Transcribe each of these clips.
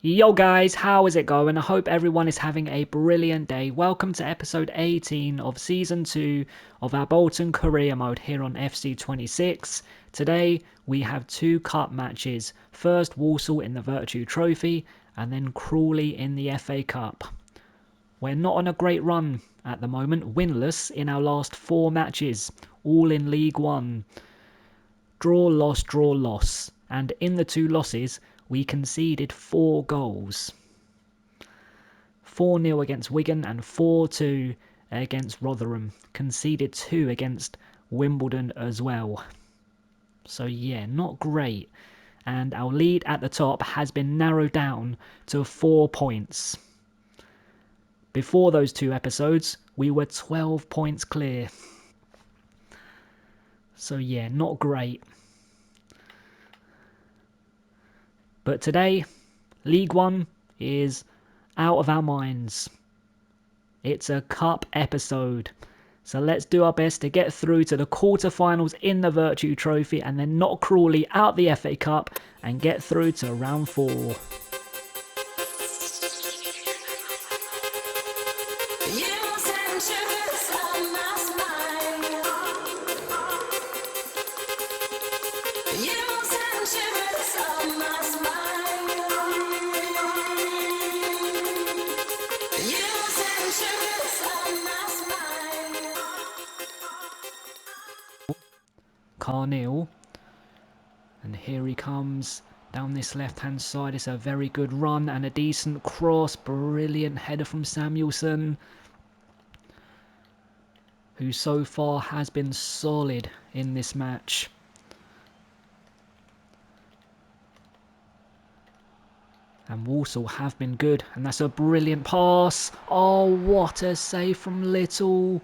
Yo guys, how is it going? I hope everyone is having a brilliant day. Welcome to episode 18 of season 2 of our Bolton career mode here on FC26. Today we have two cup matches. First Walsall in the Virtue Trophy and then Crawley in the FA Cup. We're not on a great run at the moment, winless in our last 4 matches, all in League 1. Draw, loss. And in the 2 losses, we conceded 4 goals. 4-0 against Wigan and 4-2 against Rotherham. Conceded 2 against Wimbledon as well. So yeah, not great. And our lead at the top has been narrowed down to 4 points. Before those 2 episodes, we were 12 points clear. So yeah, not great. But today, League 1 is out of our minds. It's a cup episode. So let's do our best to get through to the quarterfinals in the Virtue Trophy and then knock Crawley out the FA Cup and get through to round 4. Carneal, and here he comes down this left hand side. It's a very good run and a decent cross. Brilliant header from Samuelson, who so far has been solid in this match. And Walsall have been good, and that's a brilliant pass. Oh, what a save from Little.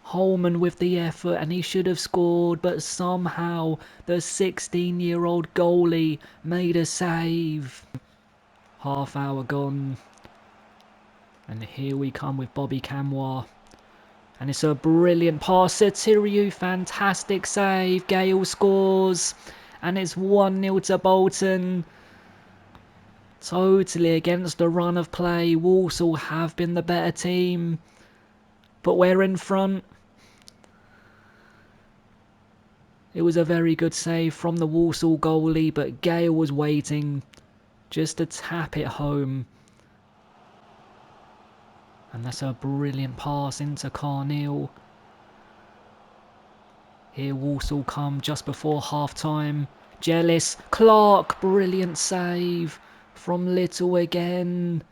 Holman with the effort, and he should have scored, but somehow the 16-year-old goalie made a save. Half hour gone, and here we come with Bobby Camwa. And it's a brilliant pass. Satiriou, fantastic save. Gale scores, and it's 1-0 to Bolton. Totally against the run of play. Walsall have been the better team, but we're in front. It was a very good save from the Walsall goalie, but Gale was waiting just to tap it home. And that's a brilliant pass into Carneal. Here Walsall come just before half-time. Jealous, Clark, brilliant save from Little again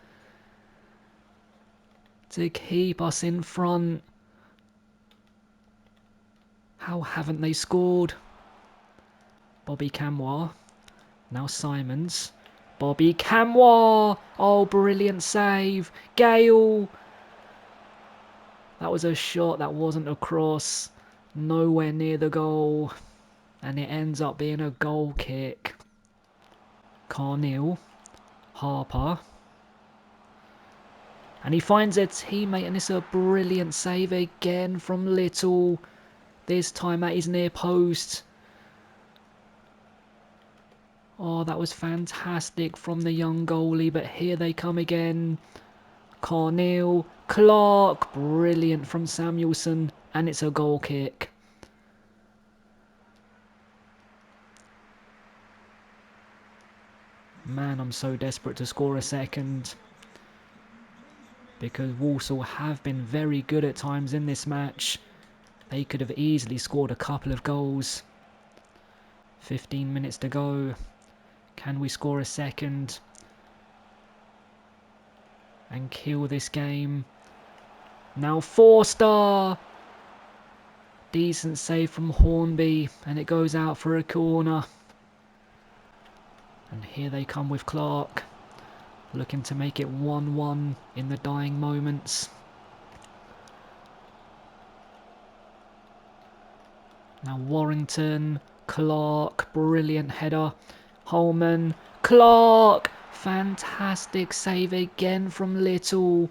to keep us in front. How haven't they scored? Bobby Camwa. Now Simons. Bobby Camwa. Oh, brilliant save. Gale. That was a shot that wasn't a cross. Nowhere near the goal. And it ends up being a goal kick. Carneal. Harper. And he finds a teammate, and it's a brilliant save again from Little. This time at his near post. Oh, that was fantastic from the young goalie, but here they come again. Carneal, Clark, brilliant from Samuelson, and it's a goal kick. Man, I'm so desperate to score a second, because Walsall have been very good at times in this match. They could have easily scored a couple of goals. 15 minutes to go. Can we score a second and kill this game? Now Forster. Decent save from Hornby, and it goes out for a corner. And here they come with Clark, looking to make it 1-1 in the dying moments. Now Warrington, Clark, brilliant header. Holman, Clark, fantastic save again from Little.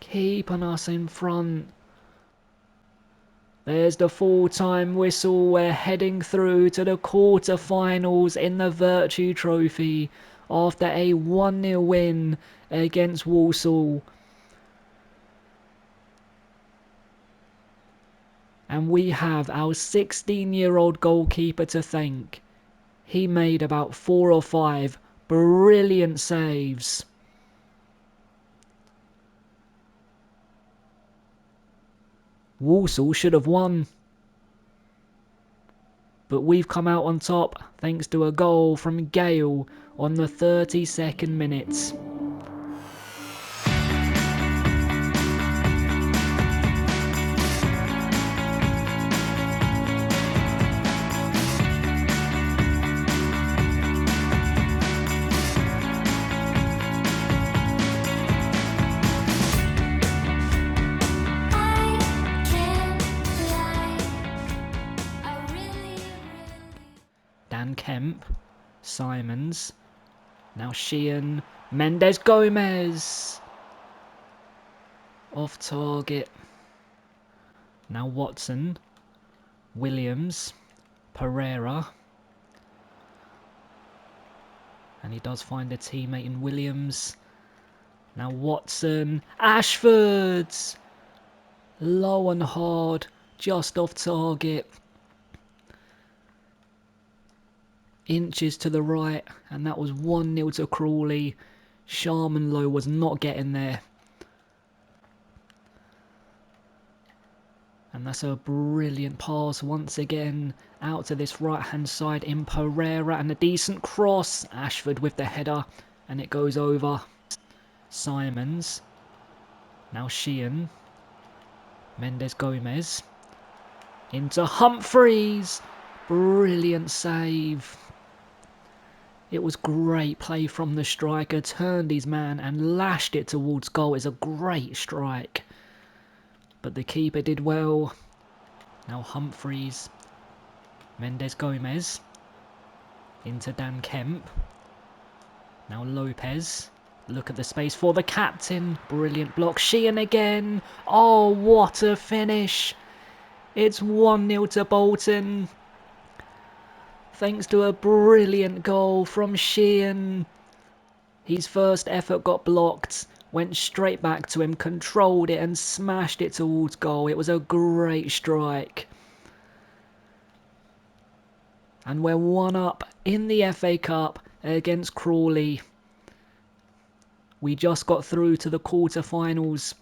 Keeping us in front. There's the full-time whistle. We're heading through to the quarter-finals in the Virtue Trophy. after a 1-0 win against Walsall. And we have our 16-year-old goalkeeper to thank. He made about 4 or 5 brilliant saves. Walsall should have won, but we've come out on top thanks to a goal from Gale on the 32nd minute. Dan Kemp, Simons, now Sheehan, Mendes Gomez, off target, now Watson, Williams, Pereira, and he does find a teammate in Williams, now Watson, Ashford, low and hard, just off target. Inches to the right, and that was 1-0 to Crawley. Sharman Lowe was not getting there. And that's a brilliant pass once again out to this right hand side in Pereira, and a decent cross. Ashford with the header, and it goes over. Simons, now Sheehan, Mendes Gomez, into Humphreys. Brilliant save. It was great play from the striker, turned his man and lashed it towards goal. It's a great strike. But the keeper did well. Now Humphreys, Mendes Gomez, into Dan Kemp. Now Lopez, look at the space for the captain. Brilliant block. Sheehan again. Oh, what a finish. It's 1-0 to Bolton. Thanks to a brilliant goal from Sheehan. His first effort got blocked, went straight back to him, controlled it and smashed it towards goal. It was a great strike. And we're 1-up in the FA Cup against Crawley. We just got through to the quarter-finals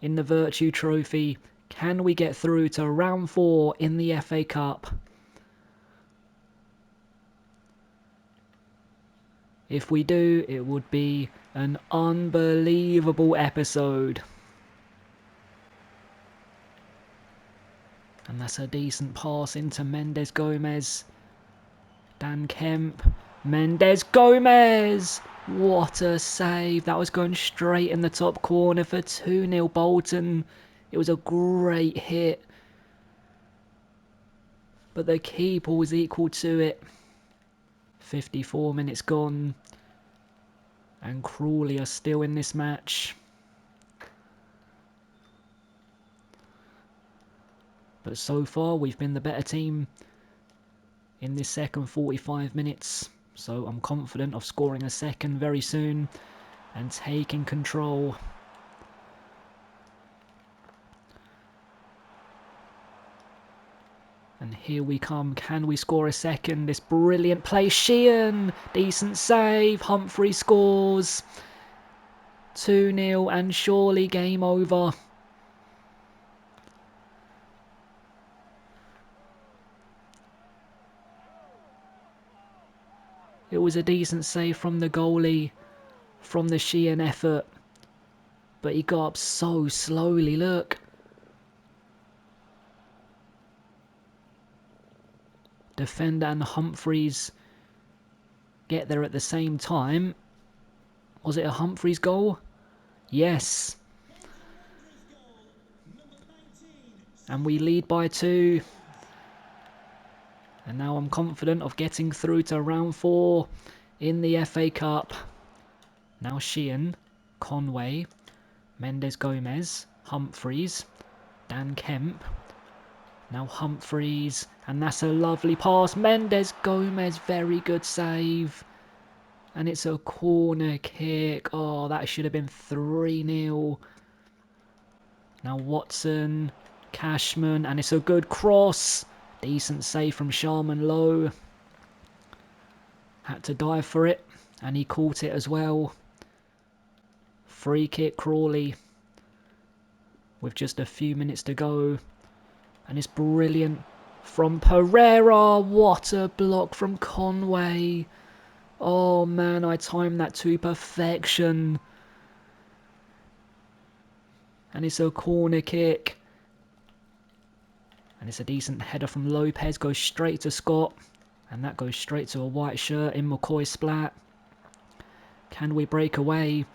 in the Virtue Trophy. Can we get through to round 4 in the FA Cup? If we do, it would be an unbelievable episode. And that's a decent pass into Mendes Gomez. Dan Kemp. Mendes Gomez! What a save. That was going straight in the top corner for 2-0 Bolton. It was a great hit. But the keeper was equal to it. 54 minutes gone. And Crawley are still in this match. But so far we've been the better team in this second 45 minutes. So I'm confident of scoring a second very soon and taking control. And here we come. Can we score a second? This brilliant play. Sheehan. Decent save. Humphrey scores. 2-0 and surely game over. It was a decent save from the goalie from the Sheehan effort. But he got up so slowly. Look. Defender and Humphreys get there at the same time. Was it a Humphreys goal? Yes. And we lead by 2. And now I'm confident of getting through to round 4 in the FA Cup. Now Sheehan, Conway, Mendes Gomez, Humphreys, Dan Kemp. Now Humphreys, and that's a lovely pass. Mendes Gomez, very good save. And it's a corner kick. Oh, that should have been 3-0. Now Watson, Cashman, and it's a good cross. Decent save from Sharman Lowe. Had to dive for it, and he caught it as well. Free kick, Crawley, with just a few minutes to go. And it's brilliant from Pereira. What a block from Conway. Oh man, I timed that to perfection. And it's a corner kick. And it's a decent header from Lopez. Goes straight to Scott. And that goes straight to a white shirt in McCoy Splat. Can we break away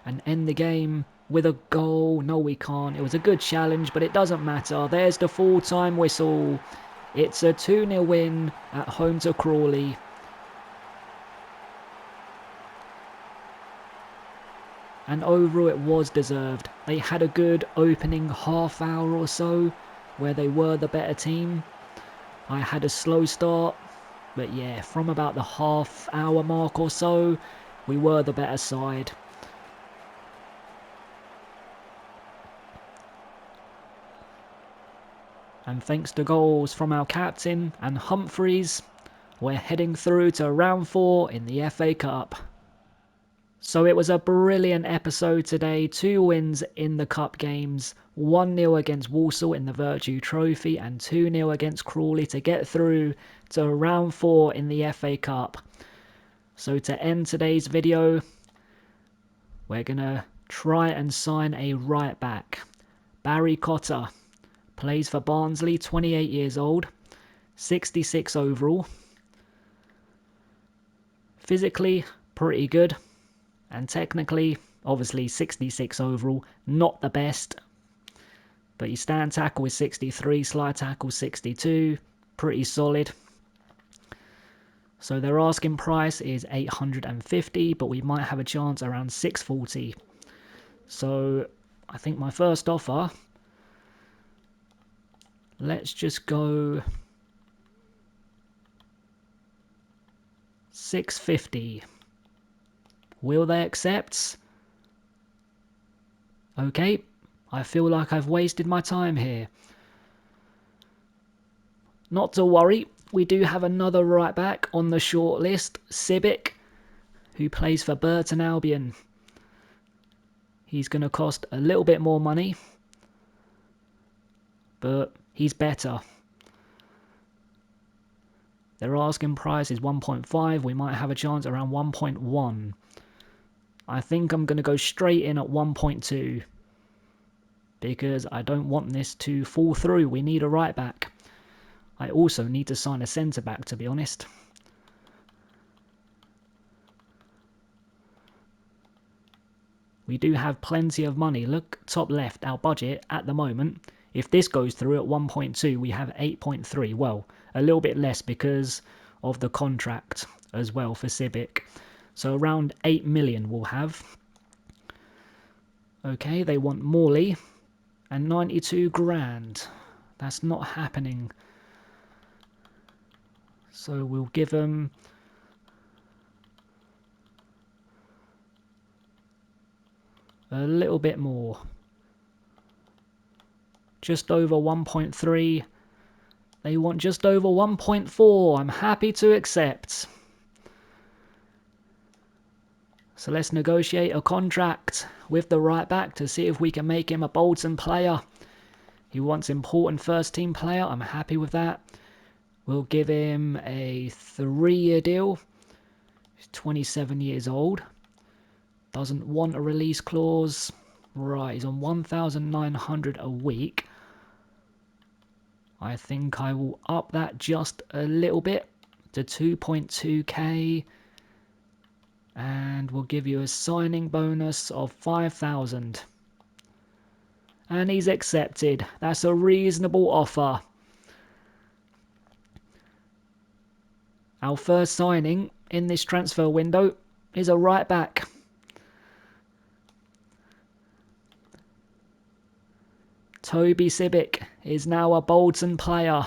and end the game with a goal? No, we can't. It was a good challenge, but it doesn't matter. There's the full-time whistle. It's a 2-0 win at home to Crawley. And overall it was deserved. They had a good opening half hour or so where they were the better team. I had a slow start, but yeah, from about the half hour mark or so, we were the better side. And thanks to goals from our captain and Humphreys, we're heading through to round 4 in the FA Cup. So it was a brilliant episode today. 2 wins in the cup games. 1-0 against Walsall in the Virtue Trophy and 2-0 against Crawley to get through to round 4 in the FA Cup. So to end today's video, we're going to try and sign a right back. Barry Cotter plays for Barnsley, 28 years old, 66 overall. Physically, pretty good. And technically, obviously 66 overall, not the best. But his stand tackle is 63, slide tackle 62, pretty solid. So their asking price is 850, but we might have a chance around 640. So I think my first offer, let's just go 650. Will they accept? Okay, I feel like I've wasted my time here. Not to worry, we do have another right back on the short list, Sibic, who plays for Burton Albion. He's going to cost a little bit more money, but he's better. Their asking price is 1.5, we might have a chance around 1.1. I think I'm going to go straight in at 1.2 because I don't want this to fall through. We need a right back. I also need to sign a centre back, to be honest. We do have plenty of money. Look, top left, our budget at the moment. If this goes through at 1.2, we have 8.3. Well, a little bit less because of the contract as well for Sibic. So around 8 million we'll have. Okay, they want Morley and 92 grand. That's not happening. So we'll give them a little bit more. Just over 1.3. They want just over 1.4. I'm happy to accept. So let's negotiate a contract with the right back to see if we can make him a Bolton player. He wants important first team player. I'm happy with that. We'll give him a 3-year deal. He's 27 years old. Doesn't want a release clause. Right, he's on 1,900 a week. I think I will up that just a little bit to 2.2k. And we'll give you a signing bonus of 5,000. And he's accepted. That's a reasonable offer. Our first signing in this transfer window is a right back. Toby Sibic is now a Bolton player.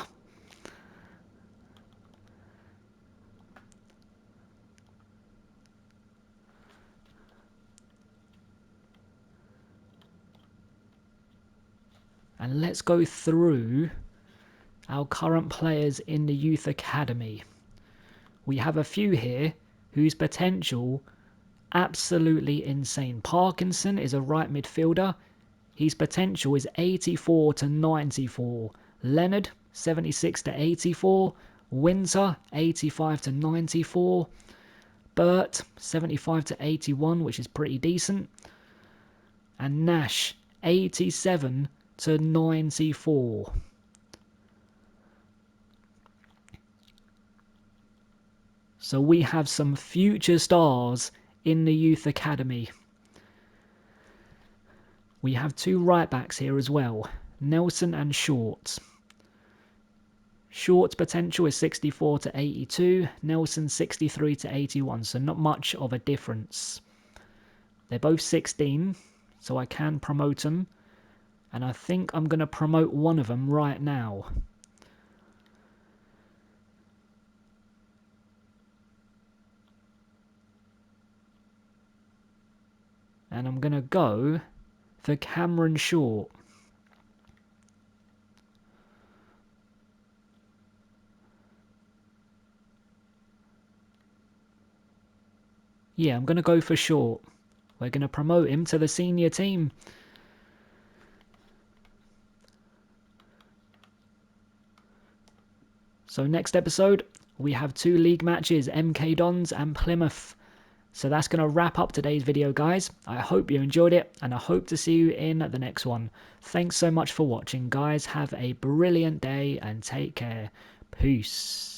And let's go through our current players in the youth academy. We have a few here whose potential absolutely insane. Parkinson is a right midfielder. His potential is 84 to 94. Leonard, 76 to 84. Winter, 85 to 94. Burt, 75 to 81, which is pretty decent. And Nash, 87 to 94. So we have some future stars in the youth academy. We have two right backs here as well, Nelson and Short. Short's potential is 64 to 82, Nelson 63 to 81, so not much of a difference. They're both 16, so I can promote them, and I think I'm going to promote one of them right now. And I'm going to go for Cameron Short. Yeah, I'm going to go for Short. We're going to promote him to the senior team. So next episode, we have two league matches, MK Dons and Plymouth. So that's going to wrap up today's video, guys. I hope you enjoyed it, and I hope to see you in the next one. Thanks so much for watching, guys. Have a brilliant day, and take care. Peace.